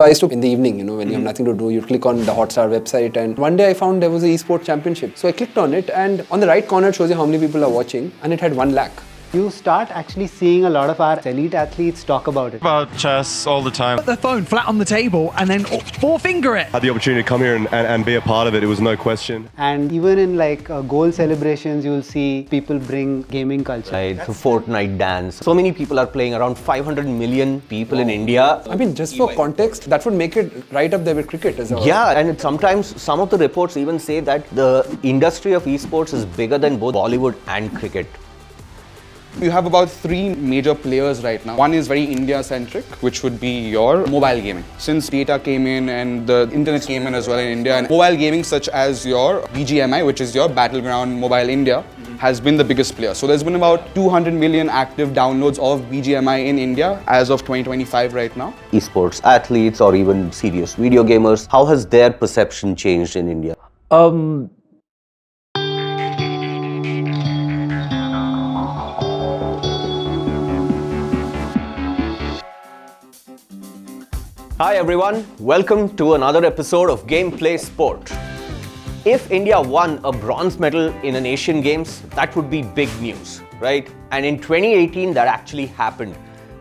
I used to, in the evening, when you have nothing to do, you click on the Hotstar website, and one day I found there was an esports championship. So I clicked on it, and on the right corner it shows you how many people are watching, and it had 1 lakh. You start actually seeing a lot of our elite athletes talk about it. About chess all the time. Put the phone flat on the table and then four-finger it. Had the opportunity to come here and be a part of it. It was no question. And even in goal celebrations, you'll see people bring gaming culture. Right, so Fortnite dance. So many people are playing, around 500 million people in India. I mean, just for context, that would make it right up there with cricket as well. Yeah, and sometimes some of the reports even say that the industry of esports is bigger than both Bollywood and cricket. You have about 3 major players right now. One is very India-centric, which would be your mobile gaming. Since data came in and the internet came in as well in India, and mobile gaming such as your BGMI, which is your Battleground Mobile India, has been the biggest player. So there's been about 200 million active downloads of BGMI in India as of 2025 right now. Esports athletes or even serious video gamers, how has their perception changed in India? Hi everyone, welcome to another episode of Gameplay Sport. If India won a bronze medal in an Asian Games, that would be big news, right? And in 2018, that actually happened.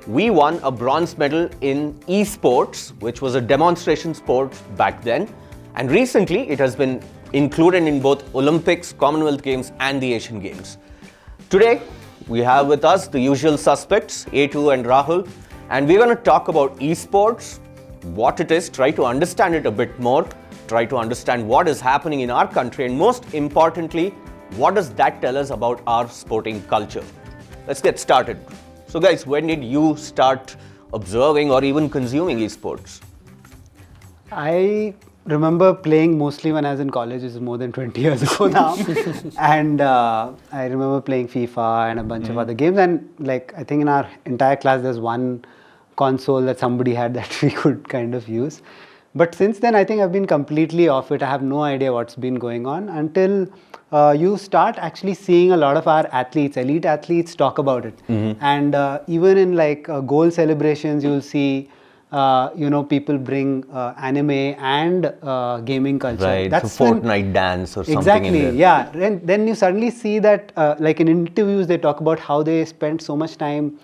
We won a bronze medal in esports, which was a demonstration sport back then. And recently, it has been included in both Olympics, Commonwealth Games, and the Asian Games. Today, we have with us the usual suspects, A2 and Rahul, and we're going to talk about esports, what it is, try to understand it a bit more, try to understand what is happening in our country, and most importantly, what does that tell us about our sporting culture? Let's get started. So guys, when did you start observing or even consuming esports? I remember playing mostly when I was in college, which is more than 20 years ago now. And I remember playing FIFA and a bunch of other games. And I think in our entire class, there's one console that somebody had that we could kind of use. But since then, I think I've been completely off it. I have no idea what's been going on until you start actually seeing a lot of our athletes, elite athletes, talk about it. And even in goal celebrations, you'll see people bring anime and gaming culture. Right, that's so Fortnite dance or something. Exactly, yeah. And then you suddenly see that in interviews, they talk about how they spent so much time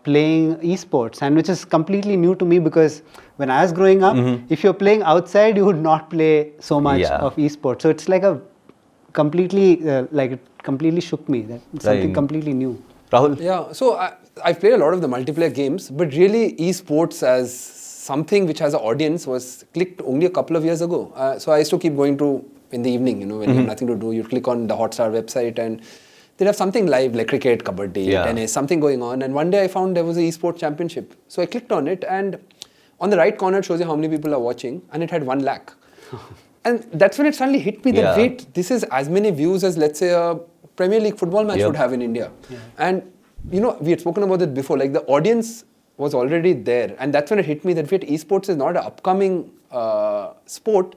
playing esports, and which is completely new to me because when I was growing up, if you're playing outside, you would not play so much of esports. So it's like a completely, it completely shook me. That's something completely new. Rahul? Yeah, so I've played a lot of the multiplayer games, but really esports as something which has an audience was clicked only a couple of years ago. So I used to keep going to, in the evening, when you have nothing to do, you click on the Hotstar website and they'd have something live like cricket, kabaddi, tennis, something going on. And one day I found there was an esports championship. So I clicked on it, and on the right corner it shows you how many people are watching, and it had 1 lakh. And that's when it suddenly hit me that wait, this is as many views as, let's say, a Premier League football match would have in India. And we had spoken about it before, the audience was already there. And that's when it hit me that wait, esports is not an upcoming sport.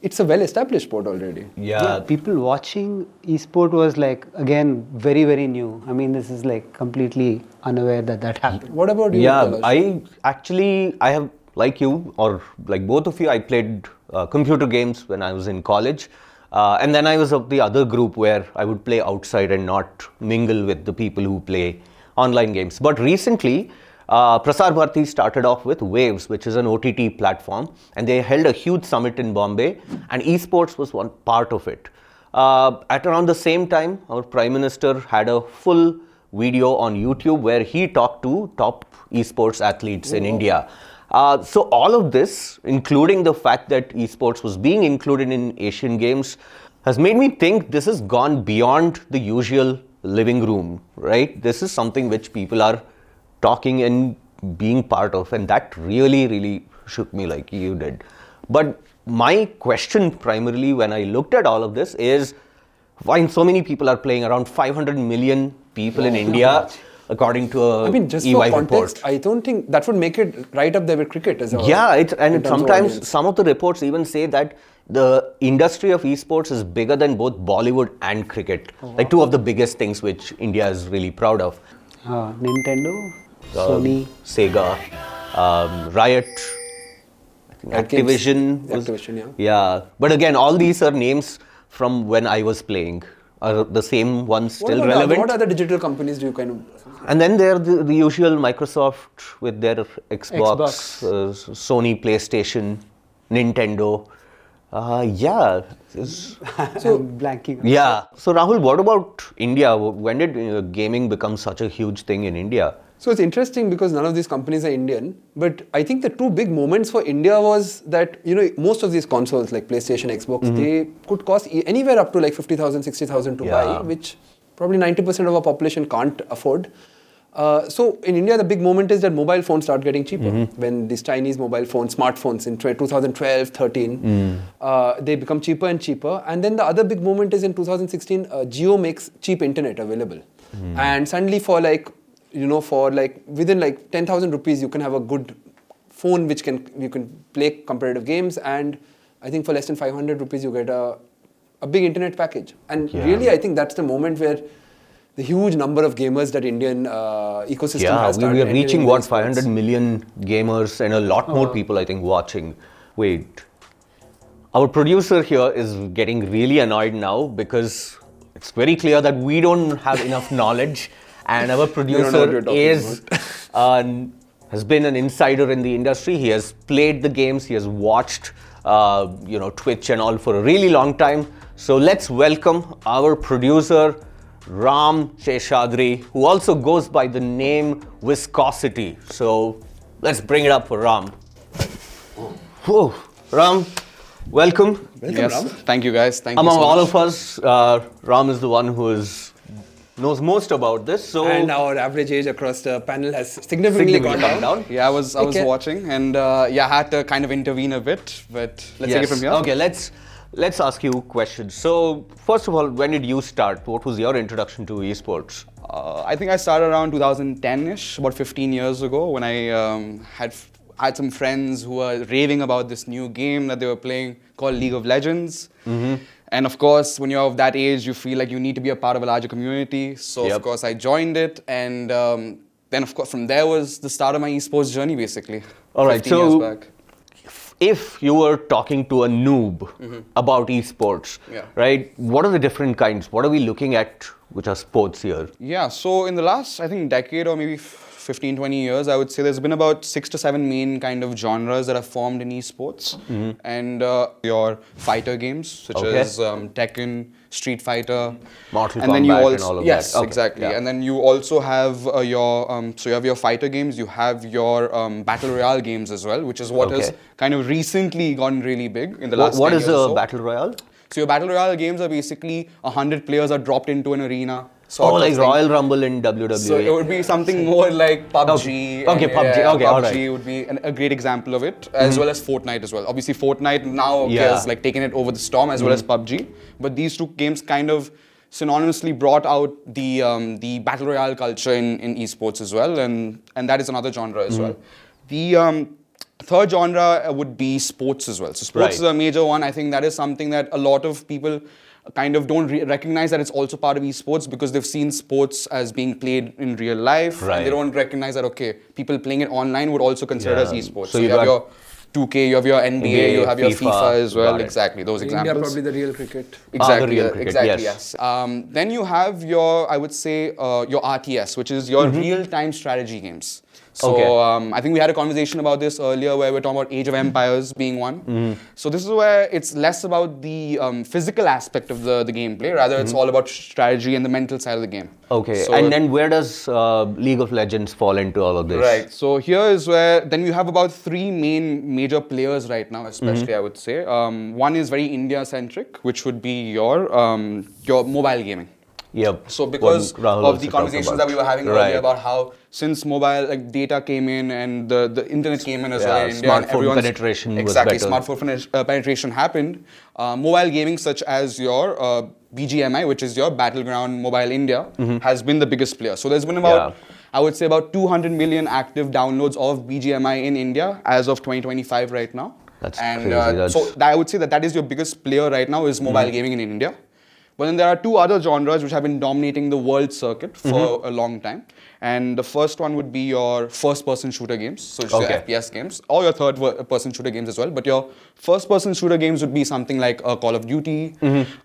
It's a well-established sport already. Yeah, people watching esport was again, very, very new. I mean, this is completely unaware that happened. What about you? Yeah, Kailash? I have, like you, or like both of you, I played computer games when I was in college. And then I was of the other group where I would play outside and not mingle with the people who play online games. But recently, Prasar Bharati started off with Waves, which is an OTT platform, and they held a huge summit in Bombay, and esports was one part of it. At around the same time, our Prime Minister had a full video on YouTube where he talked to top esports athletes in India. So all of this, including the fact that esports was being included in Asian Games, has made me think this has gone beyond the usual living room, right? This is something which people are talking and being part of, and that really, really shook me like you did. But my question primarily when I looked at all of this is why so many people are playing, around 500 million people in India, according to a just EY for context, report. I don't think that would make it right up there with cricket as well. Yeah, sometimes some of the reports even say that the industry of esports is bigger than both Bollywood and cricket. Two of the biggest things which India is really proud of. Nintendo, Sony, Sega, Riot, Riot Games. Activision. Activision, yeah. Yeah. But again, all these are names from when I was playing. Are the same ones still relevant? What other digital companies do you kind of... And then there are the usual Microsoft with their Xbox. Sony, PlayStation, Nintendo. Yeah. So blanking. Yeah. So Rahul, what about India? When did gaming become such a huge thing in India? So it's interesting because none of these companies are Indian, but I think the two big moments for India was that, most of these consoles like PlayStation, Xbox, they could cost anywhere up to like 50,000, 60,000 to buy, which probably 90% of our population can't afford. So in India, the big moment is that mobile phones start getting cheaper. When these Chinese mobile phones, smartphones in 2012, 13, they become cheaper and cheaper. And then the other big moment is in 2016, Jio makes cheap internet available. And suddenly for within like 10,000 rupees, you can have a good phone which you can play competitive games. And I think for less than 500 rupees, you get a big internet package. And really, I think that's the moment where the huge number of gamers that Indian ecosystem has started. We are reaching 500 million gamers and a lot more people, I think, watching. Wait, our producer here is getting really annoyed now because it's very clear that we don't have enough knowledge, and our producer has been an insider in the industry. He has played the games, he has watched Twitch and all for a really long time. So let's welcome our producer, Ram Seshadri, who also goes by the name Viscosity. So let's bring it up for Ram. Whoa. Ram, welcome. Yes, Ram. Thank you guys. Thank Among you so all much. of us, Ram is the one who knows most about this. So And our average age across the panel has significantly gone down. Yeah, I was watching, and I had to kind of intervene a bit, but let's take it from here. Okay, let's ask you questions. So first of all, when did you start? What was your introduction to esports? I think I started around 2010-ish, about 15 years ago, when I had some friends who were raving about this new game that they were playing called League of Legends. And of course, when you're of that age, you feel like you need to be a part of a larger community. So of course, I joined it, and then of course, from there was the start of my esports journey, basically. All right, 15 years so back. if you were talking to a noob about esports, right? What are the different kinds? What are we looking at which are sports here? Yeah, so in the last, I think, decade or maybe 15, 20 years, I would say there's been about 6 to 7 main kind of genres that have formed in esports. And your fighter games, such as Tekken, Street Fighter. Mortal and then you Kombat also, and all of yes, that. Okay, exactly. yeah. And then you also have so you have your fighter games, you have your battle royale games as well, which is what has kind of recently gotten really big in the last 10 What years is or a so. battle royale? So your battle royale games are basically 100 players are dropped into an arena. Like Royal Rumble in WWE. So it would be something more like PUBG. Okay, PUBG. Okay, all right. PUBG would be a great example of it, as well as Fortnite as well. Obviously, Fortnite now has like taken it over the storm, as well as PUBG. But these two games kind of synonymously brought out the battle royale culture in esports as well, and that is another genre as well. The third genre would be sports as well. So sports is a major one. I think that is something that a lot of people kind of don't recognize that it's also part of esports, because they've seen sports as being played in real life, and they don't recognize that, people playing it online would also consider it as esports. So you have your 2K, you have your NBA, you have your FIFA as well. Exactly, those examples. India, probably the real cricket. Exactly, the real cricket, exactly, yes. Then you have your, I would say, your RTS, which is your real-time strategy games. So I think we had a conversation about this earlier, where we're talking about Age of Empires being one. So this is where it's less about the physical aspect of the gameplay, rather it's all about strategy and the mental side of the game. Okay, So and then where does League of Legends fall into all of this? Right. So here is where then you have about 3 major players right now, especially I would say. One is very India-centric, which would be your mobile gaming. Yep. So because of the conversations that we were having earlier Right. about how since mobile data came in and the internet came in as well in India, and smartphone penetration was better. Smartphone penetration happened. Mobile gaming such as your BGMI, which is your Battleground Mobile India, has been the biggest player. So there's been about, I would say, about 200 million active downloads of BGMI in India as of 2025 right now. That's and crazy. so I would say that is your biggest player right now is mobile gaming in India. But then there are two other genres which have been dominating the world circuit for a long time. And the first one would be your first-person shooter games, so just your FPS games, or your third-person shooter games as well. But your first-person shooter games would be something like Call of Duty,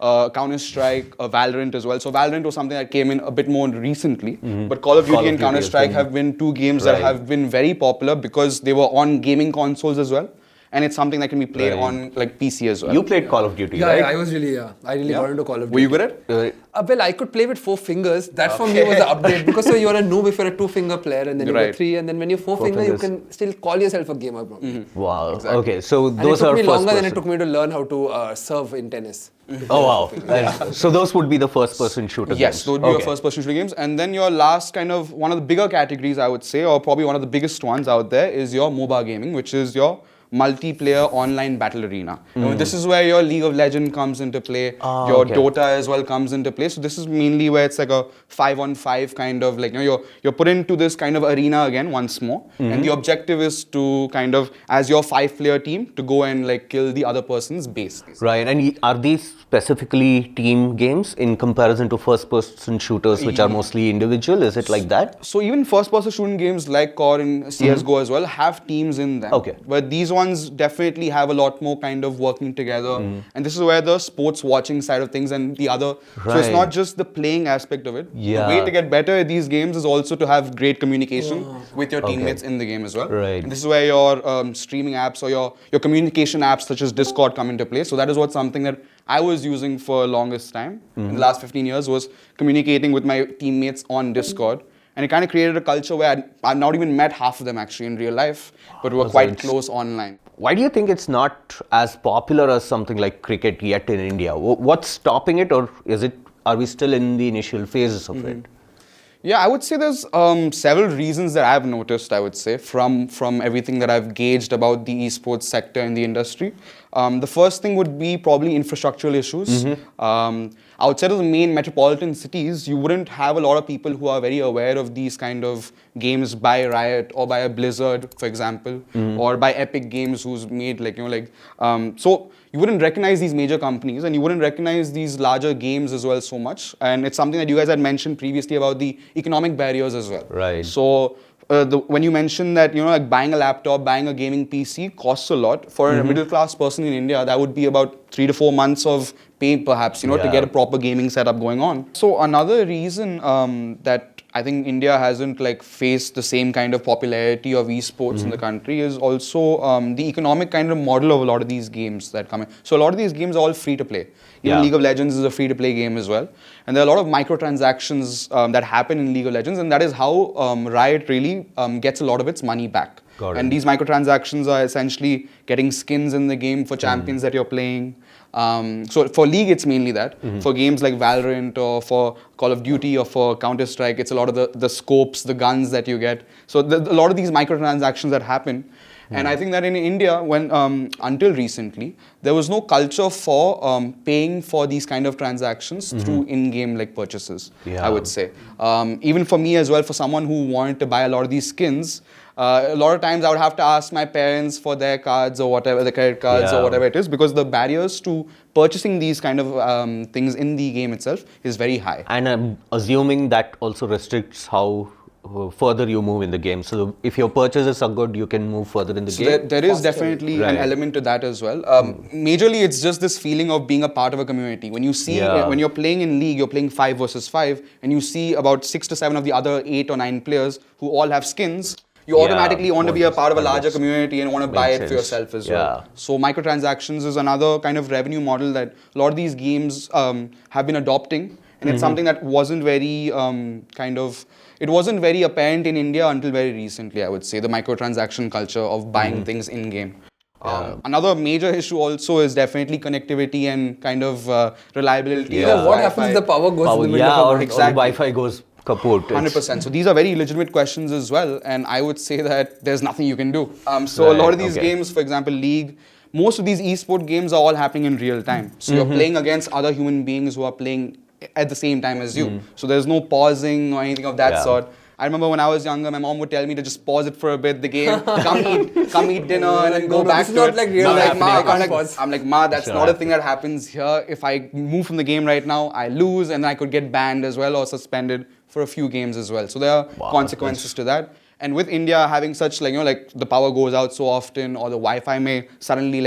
Counter-Strike, Valorant as well. So Valorant was something that came in a bit more recently. But Call of Duty and Counter-Strike have been two games that have been very popular because they were on gaming consoles as well. And it's something that can be played on like PC as well. You played Call of Duty, right? Yeah, I was really, I really got into Call of Duty. Were you good at it? Well, I could play with 4 fingers. That for me was the update because so you're a noob if you're a 2-finger player, and then you got 3, and then when you're 4-finger, you can still call yourself a gamer. Wow. Exactly. Okay, so and those it took are me first longer person. than it took me to learn how to serve in tennis. Oh wow. So those would be the first-person shooter games. Yes, those would be your first-person shooter games. And then your last kind of one of the bigger categories, I would say, or probably one of the biggest ones out there, is your MOBA gaming, which is your multiplayer online battle arena. This is where your League of Legends comes into play, your Dota as well comes into play. So this is mainly where it's like a 5-on-5 kind of like, you're put into this kind of arena again once more. And the objective is to kind of, as your 5-player team, to go and like kill the other person's base. Right, and are these specifically team games in comparison to first-person shooters, which are mostly individual? Is it like that? So even first-person shooting games like COD and CSGO as well have teams in them. But these ones definitely have a lot more kind of working together. And this is where the sports watching side of things and the other. So it's not just the playing aspect of it. The way to get better at these games is also to have great communication with your teammates in the game as well. And this is where your streaming apps or your communication apps such as Discord come into play. So that is what's something that I was using for longest time in the last 15 years was communicating with my teammates on Discord. And it kind of created a culture where I've not even met half of them actually in real life, but we're quite close online. Why do you think it's not as popular as something like cricket yet in India? What's stopping it, or are we still in the initial phases of it? Yeah, I would say there's several reasons that I've noticed, I would say, from everything that I've gauged about the esports sector in the industry. The first thing would be probably infrastructural issues. Outside of the main metropolitan cities, you wouldn't have a lot of people who are very aware of these kind of games by Riot or by a Blizzard, for example, or by Epic Games, who's made so you wouldn't recognize these major companies and you wouldn't recognize these larger games as well so much. And it's something that you guys had mentioned previously about the economic barriers as well. Right. So when you mentioned that, like buying a laptop, buying a gaming PC costs a lot. For a middle class person in India, that would be about 3 to 4 months of pay perhaps, to get a proper gaming setup going on. So another reason that I think India hasn't faced the same kind of popularity of esports in the country is also the economic kind of model of a lot of these games that come in. So a lot of these games are all free to play. Even League of Legends is a free to play game as well. And there are a lot of microtransactions that happen in League of Legends, and that is how Riot really gets a lot of its money back. And these microtransactions are essentially getting skins in the game for champions that you're playing. So for League, it's mainly that. For games like Valorant or for Call of Duty or for Counter-Strike, it's a lot of the scopes, the guns that you get. So a lot of these microtransactions that happen. And I think that in India, when until recently, there was no culture for paying for these kind of transactions through in-game purchases, I would say. Even for me as well, for someone who wanted to buy a lot of these skins, a lot of times I would have to ask my parents for their cards or whatever, the credit cards or whatever it is, because the barriers to purchasing these kind of things in the game itself is very high. And I'm assuming that also restricts how further you move in the game. So if your purchases are good, you can move further in the game. There is definitely an element to that as well. Majorly, it's just this feeling of being a part of a community. When you see, when you're playing in League, you're playing 5 versus 5, and you see about 6 to 7 of the other 8 or 9 players who all have skins, you automatically want to be a part of a larger community and want to buy it for yourself as well. So microtransactions is another kind of revenue model that a lot of these games have been adopting. And it's something that wasn't very it wasn't very apparent in India until very recently, I would say, the microtransaction culture of buying things in-game. Another major issue also is definitely connectivity and kind of reliability. What happens if the power goes in the middle of or Wi-Fi goes kaput. 100%. So these are very legitimate questions as well, and I would say that there's nothing you can do. So a lot of these games, for example, League, most of these esport games are all happening in real time. So you're playing against other human beings who are playing at the same time as you. So there's no pausing or anything of that sort. I remember when I was younger, my mom would tell me to just pause it for a bit, the game, come eat dinner, and then go back this is to not it. like real I'm life. like, Ma, I can't pause. I'm like, Ma, that's not a thing that happens here. If I move from the game right now, I lose, and I could get banned as well or suspended for a few games as well. So there are consequences to that. And with India having such like the power goes out so often, or the Wi-Fi may suddenly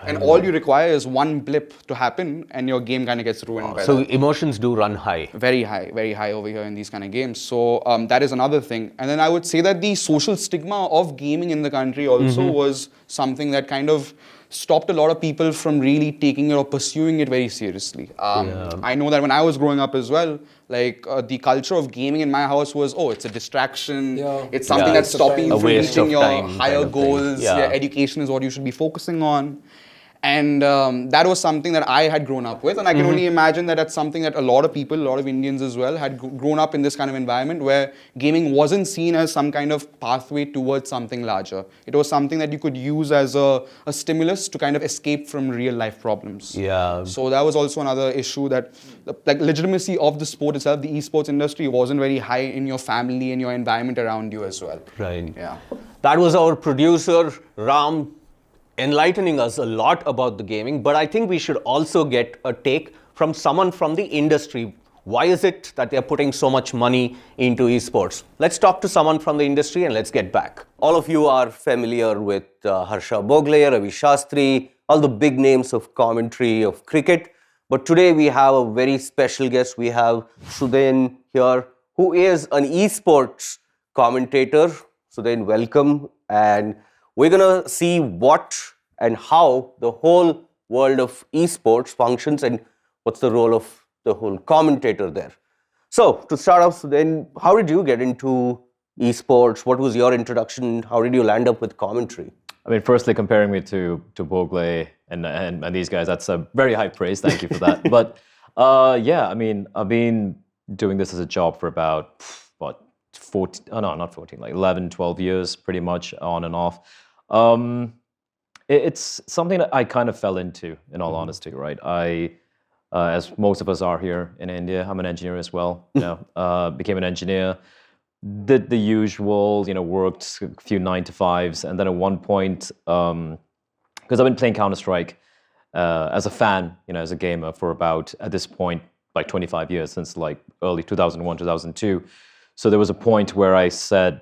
and all you require is one blip to happen, and your game kind of gets ruined. By So that. emotions do run high. Very high over here in these kind of games. So that is another thing. And then I would say that the social stigma of gaming in the country also was something that kind of stopped a lot of people from really taking it or pursuing it very seriously. I know that when I was growing up as well, the culture of gaming in my house was, it's a distraction. Yeah. It's something that's stopping you A from waste reaching of your time higher kind of thing. goals. Yeah. Education is what you should be focusing on. And that was something that I had grown up with. And I can only imagine that that's something that a lot of people, a lot of Indians as well, had grown up in this kind of environment where gaming wasn't seen as some kind of pathway towards something larger. It was something that you could use as a stimulus to kind of escape from real life problems. Yeah. So that was also another issue, that legitimacy of the sport itself, the esports industry, wasn't very high in your family and your environment around you as well. Right. Yeah. That was our producer, Ram, enlightening us a lot about the gaming, but I think we should also get a take from someone from the industry. Why is it that they're putting so much money into esports? Let's talk to someone from the industry and let's get back. All of you are familiar with Harsha Bogle, Ravi Shastri, all the big names of commentary of cricket. But today we have a very special guest. We have Sudhen here, who is an esports commentator. Sudhen, welcome. And we're going to see what and how the whole world of esports functions and what's the role of the whole commentator there. So, to start off, then, how did you get into esports? What was your introduction? How did you land up with commentary? I mean, firstly, comparing me to Bogle and these guys, that's a very high praise. Thank you for that. But yeah, I mean, I've been doing this as a job for about, 11, 12 years, pretty much on and off. It's something that I kind of fell into, in all honesty, right? As most of us are here in India, I'm an engineer as well. Became an engineer, did the usual, worked a few 9-to-5s, and then at one point, because I've been playing Counter-Strike as a fan, as a gamer for about, at this point, like 25 years, since like early 2001, 2002. So there was a point where I said,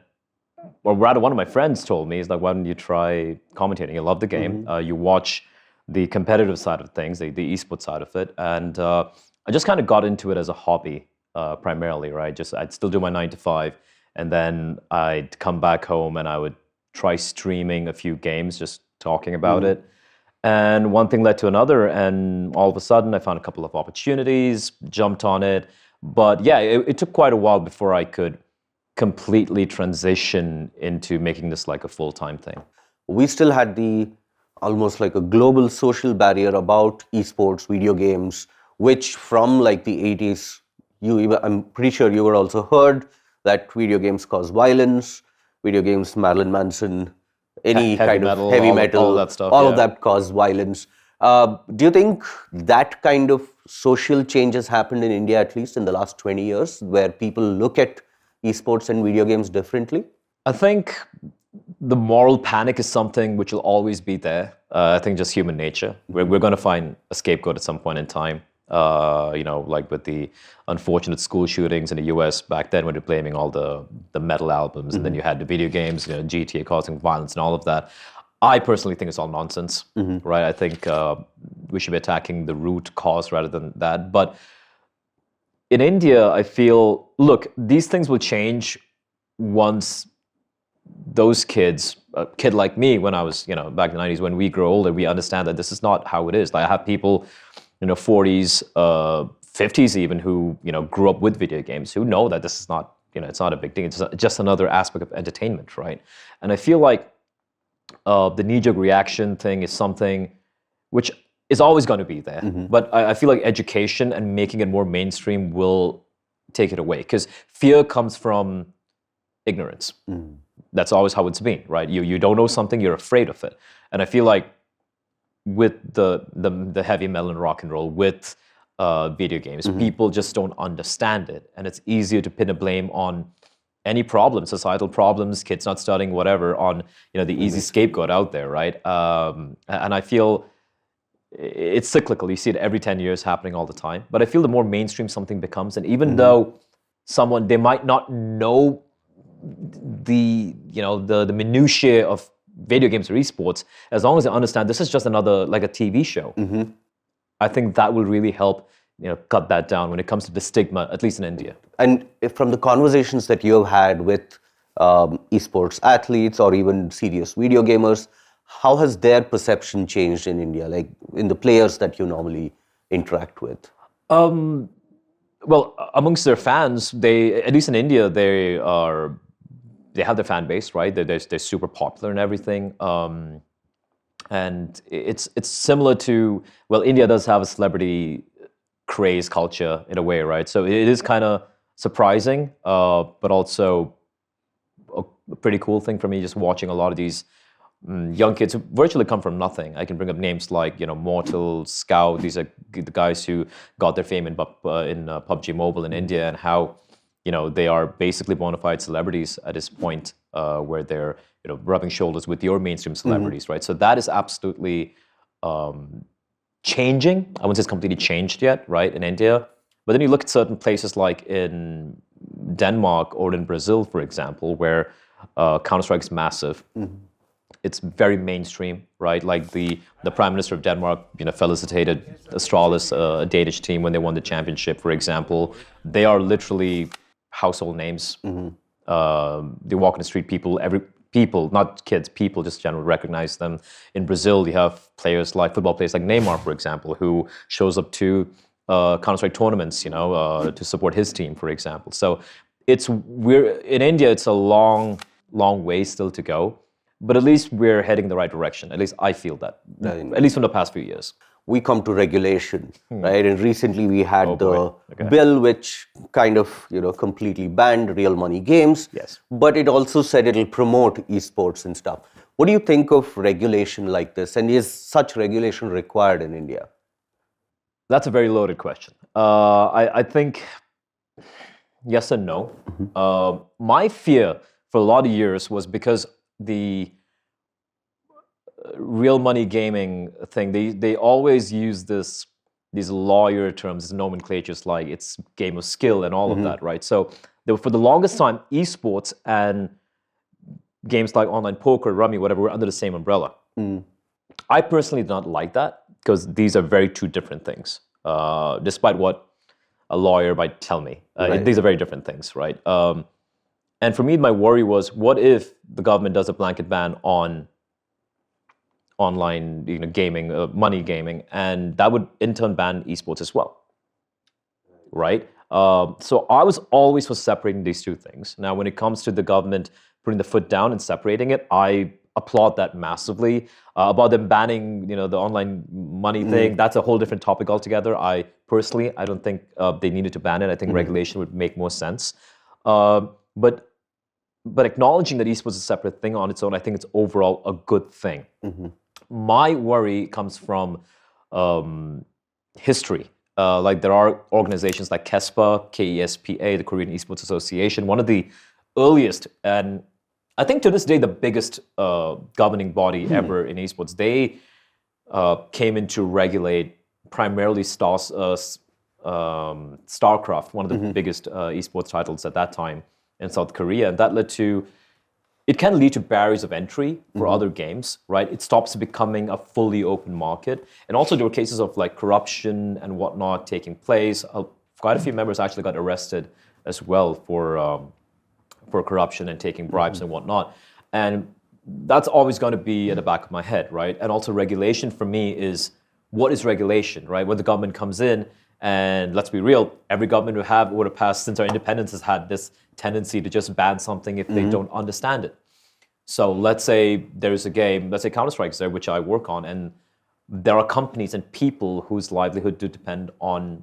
or rather one of my friends told me, he's like, why don't you try commentating? You love the game. You watch the competitive side of things, the esports side of it. And I just kind of got into it as a hobby, primarily, right? I'd still do my 9-to-5, and then I'd come back home and I would try streaming a few games, just talking about it. And one thing led to another, and all of a sudden I found a couple of opportunities, jumped on it. But yeah, it took quite a while before I could completely transition into making this like a full-time thing. We still had almost like a global social barrier about esports, video games, which from like the 80s, I'm pretty sure you were also heard that video games cause violence, video games, Marilyn Manson, any kind of heavy metal, all that stuff, all of that cause violence. Do you think that kind of social change has happened in India, at least in the last 20 years, where people look at esports and video games differently? I think the moral panic is something which will always be there. I think just human nature. We're going to find a scapegoat at some point in time. Like with the unfortunate school shootings in the US back then, when you're blaming all the metal albums, and then you had the video games, GTA causing violence and all of that. I personally think it's all nonsense, right? I think we should be attacking the root cause rather than that. But in India, I feel, look, these things will change once those kids, a kid like me, when I was, back in the 90s, when we grow older, we understand that this is not how it is. Like, I have people, 40s, 50s even, who, grew up with video games, who know that this is not, it's not a big thing. It's just another aspect of entertainment, right? And I feel like the knee-jerk reaction thing is something which is always going to be there. But I feel like education and making it more mainstream will take it away, because fear comes from ignorance. That's always how it's been, right? You don't know something, you're afraid of it. And I feel like with the heavy metal and rock and roll, with video games, people just don't understand it. And it's easier to pin a blame on any problems, societal problems, kids not studying, whatever, on the easy scapegoat out there, right? And I feel it's cyclical. You see it every 10 years happening all the time. But I feel the more mainstream something becomes, and even though they might not know the minutiae of video games or esports, as long as they understand this is just another, like a TV show, I think that will really help cut that down when it comes to the stigma, at least in India. And from the conversations that you have had with esports athletes or even serious video gamers, how has their perception changed in India, like in the players that you normally interact with? Well, amongst their fans, at least in India, they have their fan base, right? They're super popular and everything. And it's similar to, well, India does have a celebrity craze culture in a way, right? So it is kind of surprising, but also a pretty cool thing for me, just watching a lot of these young kids who virtually come from nothing. I can bring up names like Mortal, Scout. These are the guys who got their fame in PUBG Mobile in India, and how they are basically bona fide celebrities at this point, where they're rubbing shoulders with your mainstream celebrities, right? So that is absolutely changing. I wouldn't say it's completely changed yet, right, in India. But then you look at certain places like in Denmark or in Brazil, for example, where Counter-Strike is massive. It's very mainstream, right? Like the Prime Minister of Denmark, felicitated Astralis, a Danish team, when they won the championship, for example. They are literally household names. They walk in the street, people, not kids, people just generally recognize them. In Brazil, you have football players like Neymar, for example, who shows up to Counter-Strike tournaments, to support his team, for example. So in India, it's a long way still to go. But at least we're heading in the right direction. At least I feel that, at least from the past few years. We come to regulation, right? And recently we had bill which kind of, completely banned real money games. Yes. But it also said it'll promote esports and stuff. What do you think of regulation like this? And is such regulation required in India? That's a very loaded question. I think yes and no. My fear for a lot of years was because the real money gaming thing, they always use these lawyer terms, these nomenclatures, like it's game of skill and all of that, right? So for the longest time, esports and games like online poker, rummy, whatever, were under the same umbrella. I personally did not like that, because these are two different things, despite what a lawyer might tell me. These are very different things, right? And for me, my worry was, what if the government does a blanket ban on online gaming, money gaming, and that would in turn ban esports as well, right? So I was always for separating these two things. Now, when it comes to the government putting the foot down and separating it, I applaud that massively. About them banning, the online money thing, that's a whole different topic altogether. I don't think they needed to ban it. I think regulation would make more sense. But acknowledging that esports is a separate thing on its own, I think it's overall a good thing. My worry comes from history. Like there are organizations like KeSPA, KeSPA, the Korean Esports Association, one of the earliest, and I think to this day, the biggest governing body ever in esports. They came in to regulate primarily StarCraft, one of the biggest esports titles at that time in South Korea, and that it can lead to barriers of entry for other games, right? It stops becoming a fully open market. And also there were cases of like corruption and whatnot taking place. Quite a few members actually got arrested as well for corruption and taking bribes and whatnot. And that's always going to be at the back of my head, right? And also regulation for me is, what is regulation, right? When the government comes in, and let's be real, every government would have passed since our independence has had this tendency to just ban something if they don't understand it. So let's say there's a game, let's say Counter-Strike is there, which I work on, and there are companies and people whose livelihood do depend on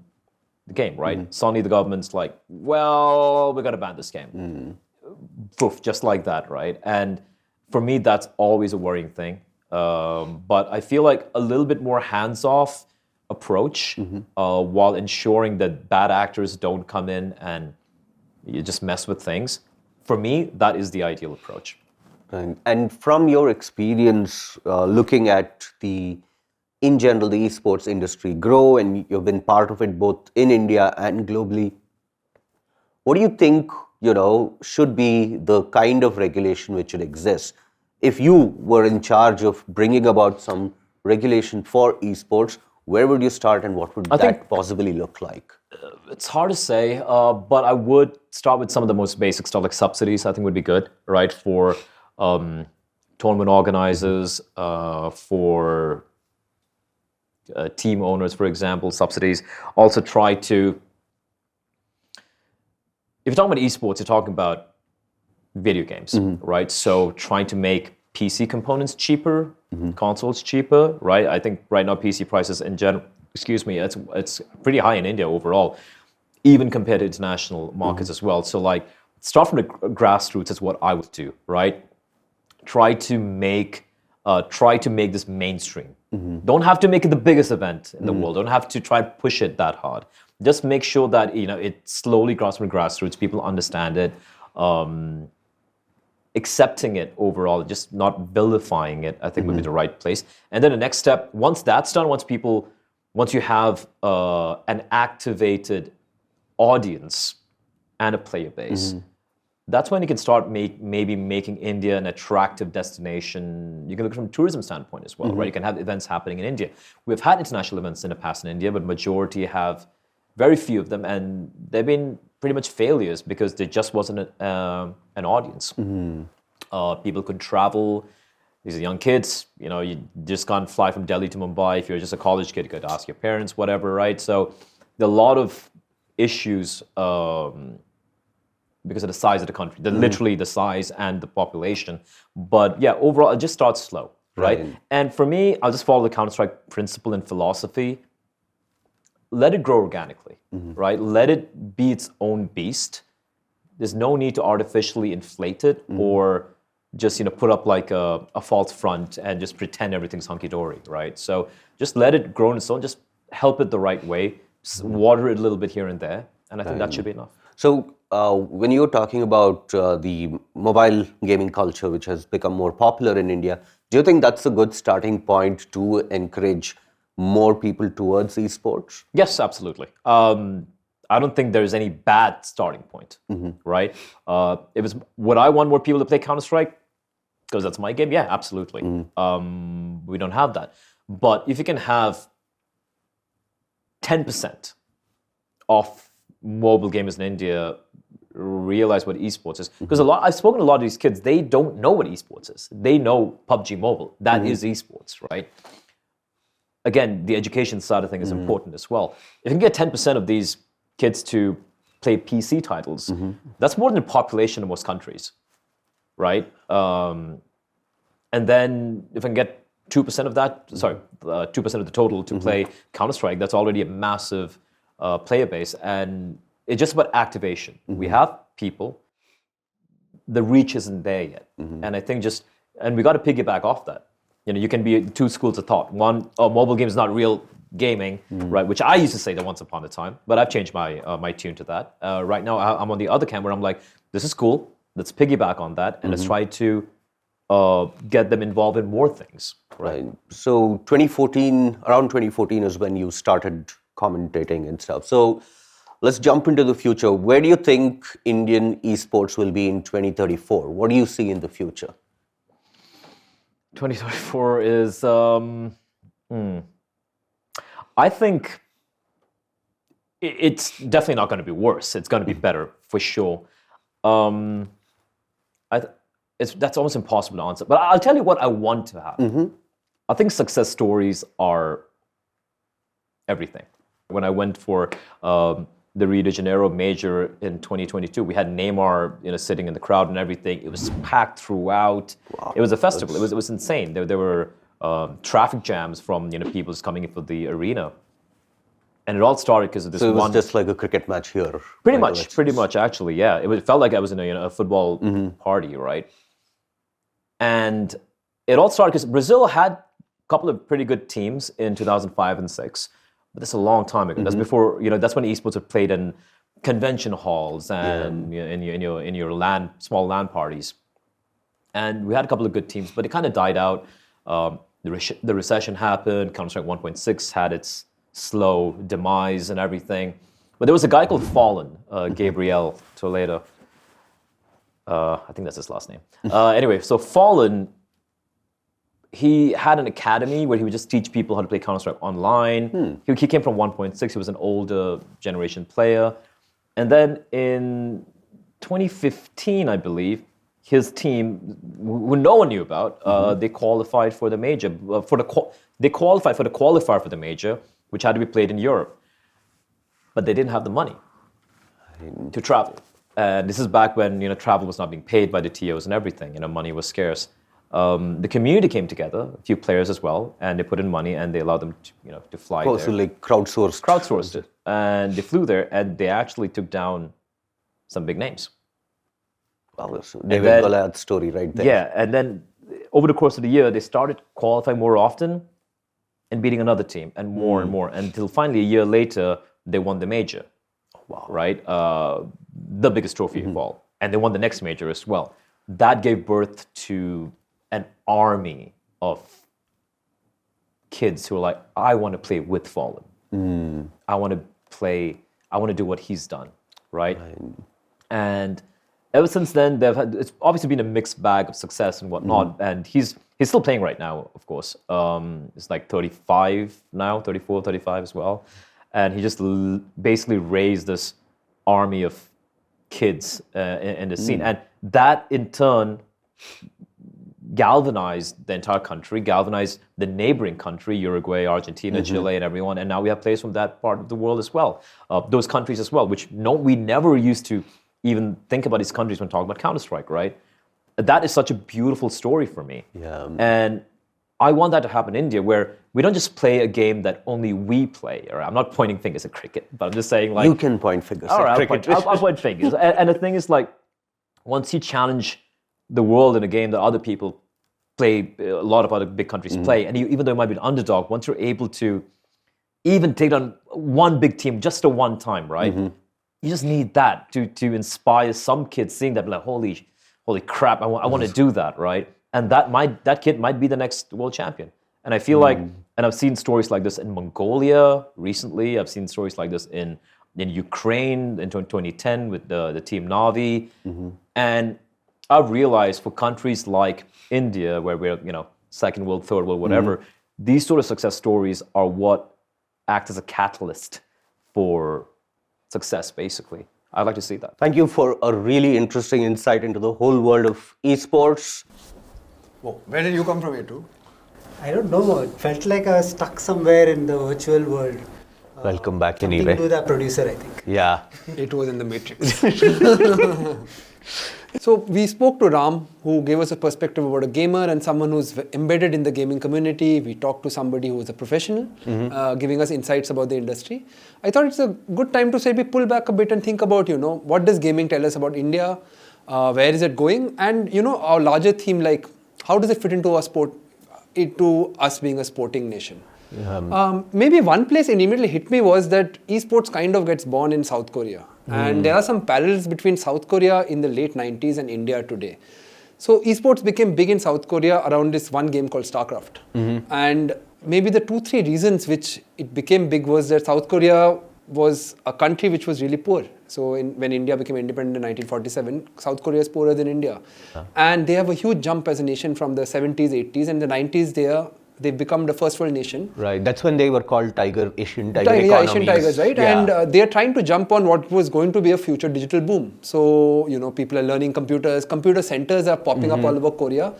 the game, right? Suddenly the government's like, well, we're going to ban this game. Poof, just like that, right? And for me, that's always a worrying thing. But I feel like a little bit more hands-off approach while ensuring that bad actors don't come in and you just mess with things. for me, that is the ideal approach. And from your experience looking at in general, the esports industry grow, and you've been part of it both in India and globally, what do you think, should be the kind of regulation which should exist? If you were in charge of bringing about some regulation for esports, where would you start and what would that possibly look like? It's hard to say, but I would start with some of the most basic stuff like subsidies. I think would be good, right? For tournament organizers, for team owners, for example, subsidies. Also try to, if you're talking about esports, you're talking about video games, right? So trying to make PC components cheaper, consoles cheaper, right? I think right now PC prices in general, it's pretty high in India overall, even compared to international markets as well. So like, start from the grassroots is what I would do, right? Try to make this mainstream. Don't have to make it the biggest event in the world. Don't have to try to push it that hard. Just make sure that it slowly grows from the grassroots. People understand it, accepting it overall, just not vilifying it. I think would be the right place. And then the next step, once that's done, once you have an activated audience and a player base. That's when you can start maybe making India an attractive destination. You can look from a tourism standpoint as well, right? You can have events happening in India. We've had international events in the past in India, but majority have very few of them, and they've been pretty much failures because there just wasn't an audience. People could travel. These are young kids. You just can't fly from Delhi to Mumbai. If you're just a college kid, you could ask your parents, whatever, right? So there are a lot of issues because of the size of the country, literally the size and the population. But yeah, overall, it just starts slow, right? And for me, I'll just follow the Counter-Strike principle and philosophy. Let it grow organically, right? Let it be its own beast. There's no need to artificially inflate it or just put up like a false front and just pretend everything's hunky-dory, right? So just let it grow on its own. Just help it the right way. Water it a little bit here and there, and I think that should be enough. So when you're talking about the mobile gaming culture, which has become more popular in India, do you think that's a good starting point to encourage more people towards esports? Yes, absolutely. I don't think there's any bad starting point, right? Would I want more people to play Counter-Strike? Because that's my game? Yeah, absolutely. We don't have that. But if you can have 10% of mobile gamers in India realize what esports is, because I've spoken to a lot of these kids, they don't know what esports is. They know PUBG Mobile. That is esports, right? Again, the education side of things is important as well. If you can get 10% of these kids to play PC titles, that's more than the population of most countries, right? And then if I can get 2% of that, 2% of the total to play Counter-Strike, that's already a massive player base. And it's just about activation. We have people, the reach isn't there yet. And I think and we got to piggyback off that. You can be two schools of thought. One, mobile game is not real gaming, right? Which I used to say that once upon a time, but I've changed my tune to that. Right now, I'm on the other camp where I'm like, this is cool. Let's piggyback on that, and let's try to get them involved in more things. Right. So around 2014 is when you started commentating and stuff. So let's jump into the future. Where do you think Indian esports will be in 2034? What do you see in the future? 2034 is, I think it's definitely not going to be worse. It's going to be better for sure. That's almost impossible to answer. But I'll tell you what I want to have. I think success stories are everything. When I went for the Rio de Janeiro major in 2022, we had Neymar, sitting in the crowd and everything. It was packed throughout. Wow. It was a festival. It was insane. There were traffic jams from people just coming in for the arena, and it all started because of this. So it was just like a cricket match here. Pretty much, actually, yeah. It felt like I was in a football party, right? And it all started because Brazil had a couple of pretty good teams in 2005 and 2006. But that's a long time ago. That's before, that's when esports were played in convention halls and in your small LAN parties. And we had a couple of good teams, but it kind of died out. The recession happened. Counter-Strike 1.6 had its slow demise and everything. But there was a guy called Fallen, Gabriel Toledo. I think that's his last name. Anyway, so Fallen, he had an academy where he would just teach people how to play Counter-Strike online. He came from 1.6. He was an older generation player. And then in 2015, I believe, his team, who no one knew about, they qualified for the major. They qualified for the qualifier for the major, which had to be played in Europe. But they didn't have the money to travel. And this is back when travel was not being paid by the TOs and everything. Money was scarce. The community came together, a few players as well, and they put in money and they allowed them to fly there. So like crowdsourced. Crowdsourced it. And they flew there and they actually took down some big names. Wow, so David Goliath's story right there. Yeah, and then over the course of the year, they started qualifying more often and beating another team and more and more, until finally a year later, they won the major. Wow. Right? The biggest trophy of all. And they won the next major as well. That gave birth to an army of kids who are like, I want to play with Fallen. I want to do what he's done, right? And ever since then, it's obviously been a mixed bag of success and whatnot. And he's still playing right now, of course. He's like 35 now, 34, 35 as well. And he just basically raised this army of kids in the scene. And that in turn galvanized the entire country, galvanized the neighboring country, Uruguay, Argentina, Chile, and everyone. And now we have players from that part of the world as well, those countries as well, which we never used to even think about these countries when talking about Counter-Strike, right? That is such a beautiful story for me. Yeah. And I want that to happen in India, where we don't just play a game that only we play. Or I'm not pointing fingers at cricket, but I'm just saying, like, you can point fingers all at right, cricket. I'll point fingers. And the thing is, like, once you challenge the world in a game that other people play, a lot of other big countries play, and even though it might be an underdog, once you're able to even take down one big team just a one time, right? You just need that to inspire some kids, seeing that, like, holy crap, I want to do that, right? And that kid might be the next world champion. And I feel like, and I've seen stories like this in Mongolia recently. I've seen stories like this in Ukraine in 2010 with the Team Navi. And I've realized for countries like India, where we're, second world, third world, whatever, these sort of success stories are what act as a catalyst for success, basically. I'd like to see that. Thank you for a really interesting insight into the whole world of esports. Whoa, where did you come from, Etu? I don't know. It felt like I was stuck somewhere in the virtual world. Welcome back Something anyway. to do that producer, I think. Yeah. It was in the Matrix. So we spoke to Ram, who gave us a perspective about a gamer and someone who's embedded in the gaming community. We talked to somebody who is a professional, giving us insights about the industry. I thought it's a good time to maybe pull back a bit and think about, what does gaming tell us about India? Where is it going? And, our larger theme, like, how does it fit into our sport, into us being a sporting nation? Maybe one place it immediately hit me was that esports kind of gets born in South Korea. And there are some parallels between South Korea in the late 90s and India today. So esports became big in South Korea around this one game called StarCraft. And maybe the 2-3 reasons which it became big was that South Korea was a country which was really poor. So when India became independent in 1947, South Korea is poorer than India. And they have a huge jump as a nation from the 70s, 80s, and the 90s they've become the first world nation. Right, that's when they were called Asian Tiger economies. Yeah, Asian Tigers, right? Yeah. And they are trying to jump on what was going to be a future digital boom. So, people are learning computers. Computer centers are popping up all over Korea.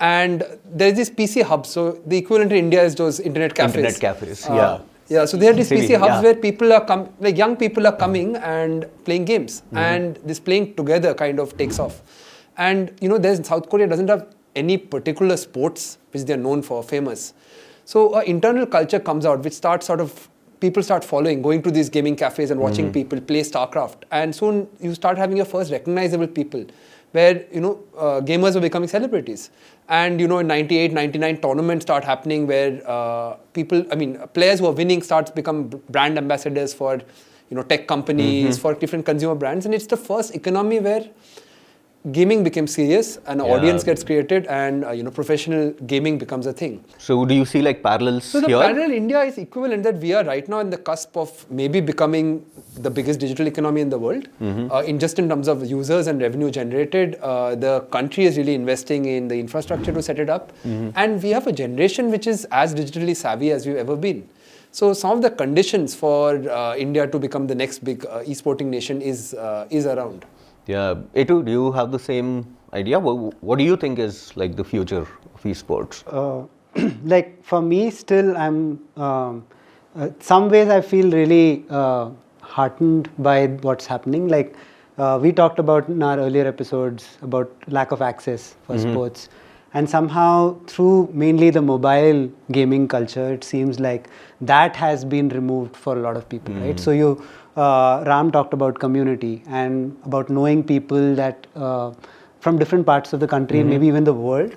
And there's this PC hubs. So the equivalent in India is those internet cafés. Internet cafes, yeah. Yeah, so there are these PC hubs yeah. where people are young people are coming and playing games. And this playing together kind of takes off. And, South Korea doesn't have any particular sports which they're known for, famous. So an internal culture comes out which people start following, going to these gaming cafes and watching people play StarCraft. And soon you start having your first recognizable people where, gamers are becoming celebrities. And, in 98, 99 tournaments start happening where players who are winning starts become brand ambassadors for, tech companies, for different consumer brands. And it's the first economy where gaming became serious, an audience gets created, and professional gaming becomes a thing. So do you see like parallels So the here? parallel India is equivalent, that we are right now in the cusp of maybe becoming the biggest digital economy in the world. In terms of users and revenue generated, the country is really investing in the infrastructure to set it up, and we have a generation which is as digitally savvy as we've ever been. So some of the conditions for India to become the next big esporting nation is around. Yeah, Etu, do you have the same idea? What do you think is like the future of esports? Like for me, still, I'm some ways I feel really heartened by what's happening. Like we talked about in our earlier episodes about lack of access for sports, and somehow through mainly the mobile gaming culture, it seems like that has been removed for a lot of people, right? So you. Ram talked about community and about knowing people that from different parts of the country, maybe even the world,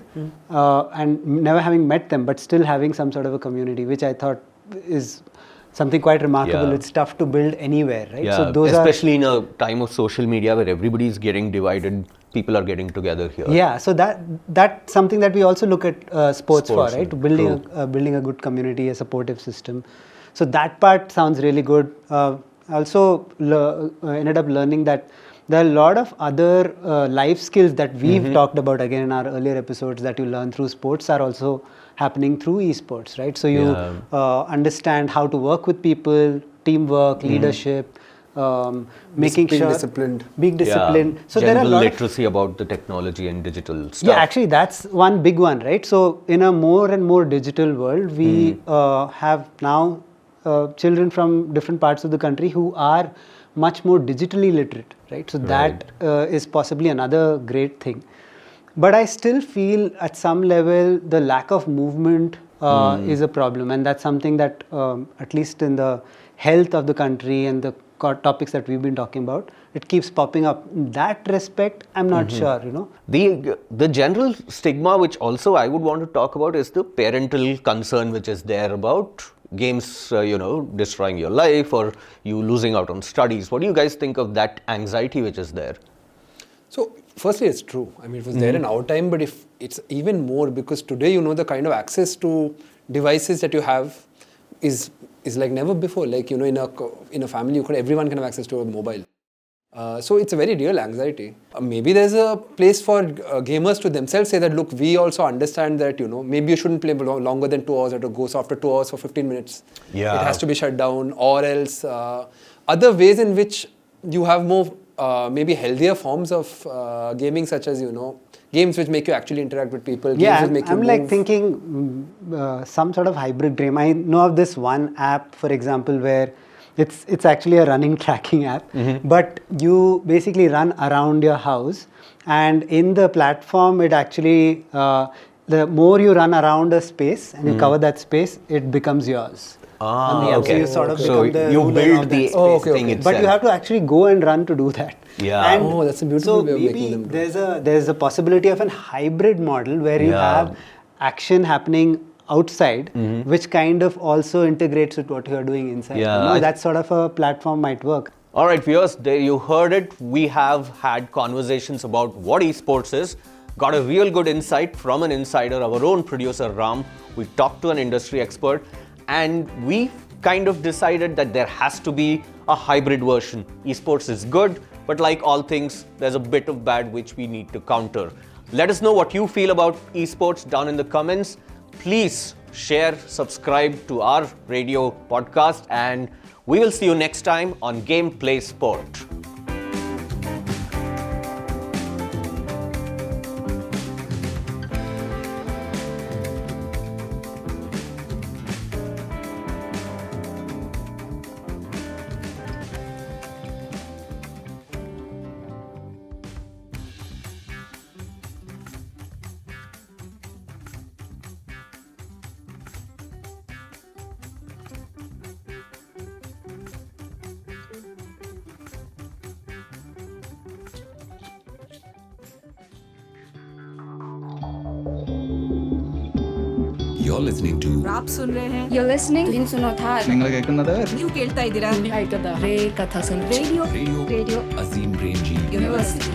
and never having met them, but still having some sort of a community, which I thought is something quite remarkable. Yeah. It's tough to build anywhere, right? Yeah, So those especially in a time of social media where everybody is getting divided, people are getting together here. Yeah, so that's something that we also look at sports for, right? True. Building a good community, a supportive system. So that part sounds really good. Also ended up learning that there are a lot of other life skills that we've talked about again in our earlier episodes that you learn through sports are also happening through esports, right? So you understand how to work with people, teamwork, leadership, making Being sure disciplined. being disciplined. Yeah. So general there are a lot of literacy about the technology and digital stuff. yeah, actually, that's one big one, right? So, in a more and more digital world, we have now children from different parts of the country who are much more digitally literate, right? So, that is possibly another great thing. But I still feel at some level the lack of movement is a problem, and that's something that, at least in the health of the country and the topics that we've been talking about, it keeps popping up. In that respect, I'm not sure, The general stigma, which also I would want to talk about, is the parental concern which is there about games, destroying your life or you losing out on studies. What do you guys think of that anxiety which is there? So, firstly, it's true. I mean, it was there in our time, but if it's even more, because today, the kind of access to devices that you have is like never before. Like, in a family, everyone can have access to a mobile. So it's a very real anxiety. Maybe there's a place for gamers to themselves say that, look, we also understand that, maybe you shouldn't play longer than 2 hours, or to go after 2 hours for 15 minutes. Yeah. It has to be shut down, or else other ways in which you have more maybe healthier forms of gaming, such as, games which make you actually interact with people. Yeah, games which make you I'm move. like thinking some sort of hybrid game. I know of this one app, for example, where it's actually a running tracking app, but you basically run around your house, and in the platform, it actually the more you run around a space and you cover that space, it becomes yours. On the app. So you sort of So become the you ruler build of the that space. thing itself. But you have to actually go and run to do that. Yeah. And Oh, that's a beautiful so way of maybe making them do there's a possibility of an hybrid model where you have action happening outside, which kind of also integrates with what you are doing inside. Yeah. That sort of a platform might work. All right, viewers, there you heard it. We have had conversations about what esports is, got a real good insight from an insider, our own producer Ram. We talked to an industry expert, and we kind of decided that there has to be a hybrid version. Esports is good, but like all things, there's a bit of bad which we need to counter. Let us know what you feel about esports down in the comments. Please share, subscribe to our radio podcast, and we will see you next time on Gameplay Sport. You're listening to आप सुन रहे हैं You're listening to Insunothar. നിങ്ങൾ കേൾക്കുന്നത് ನೀವು ಕೇಳ್ತಾ ಇದ್ದೀರಾ radio Radio Azim Brainji university